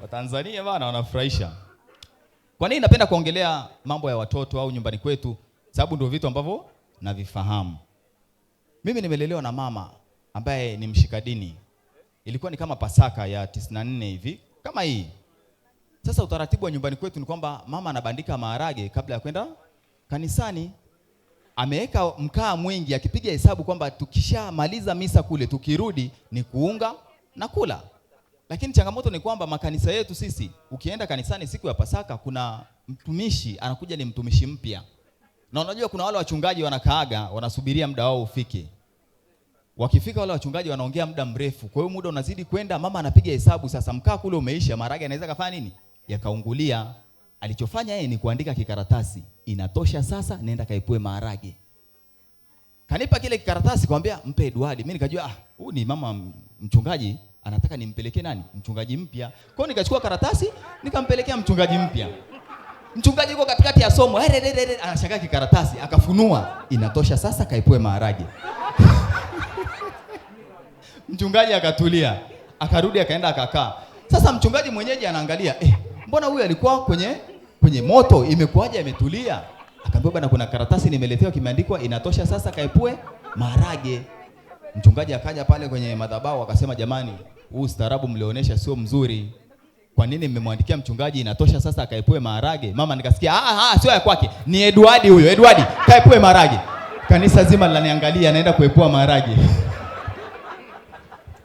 Watanzania bana wanafurahisha. Kwa nini napenda kuongelea mambo ya watoto au nyumbani kwetu? Sababu ndio vitu ambavyo navifahamu. Mimi nimelelewa na mama ambaye ni mshika dini. Ilikuwa ni kama Pasaka ya 94 hivi, kama hii. Sasa utaratibu wa nyumbani kwetu ni kwamba mama anabandika maharage kabla ya kwenda kanisani. Ameweka mkaa mwingi akipiga hesabu kwamba tukishamaliza misa kule tukirudi ni kuunga na kula. Lakini changamoto ni kwamba makanisa yetu sisi, ukienda kanisani siku ya Pasaka kuna mtumishi anakuja, ni mtumishi mpya. Na unajua kuna wale wachungaji wanakaaga, wanasubiria muda wao ufike. Wakifika wale wachungaji wanaongea muda mrefu. Kwa hiyo muda unazidi kwenda, mama anapiga hesabu sasa mkaa kule umeisha, maharage anaweza kafanya nini? Yakaungulia. Alichofanya yeye ni kuandika kikaratasi, inatosha sasa, nenda kaipue maharage. Kanipa kile kikaratasi kwambia mpe Edward. Mimi nikajua huyu ni mama mchungaji, anataka nimpelekee nani? Mchungaji mpya. Kwa hiyo nikachukua karatasi nikampelekea mchungaji mpya. Mchungaji yuko katikati ya somo, anashangaa kikaratasi, akafunua, inatosha sasa, kaipue maharage. Mchungaji akatulia, akarudi akaenda akakaa. Sasa mchungaji mwenyeji anaangalia, mbona huyu alikuwa kwenye moto, imekuaje ametulia? Akaambia bwana, kuna karatasi nimeletewa kimeandikwa inatosha sasa, kaipue maharage. Mchungaji akaja pale kwenye madhabahu akasema, jamani, huu ustaarabu mlioonyesha sio mzuri. Kwa nini mmemwandikia mchungaji inatosha sasa akaipue maharage? Mama nikasikia, sio ya kwake, ni Edward huyo. Edward, kaipue maharage. Kanisa zima linaniangalia, anaenda kuipua maharage.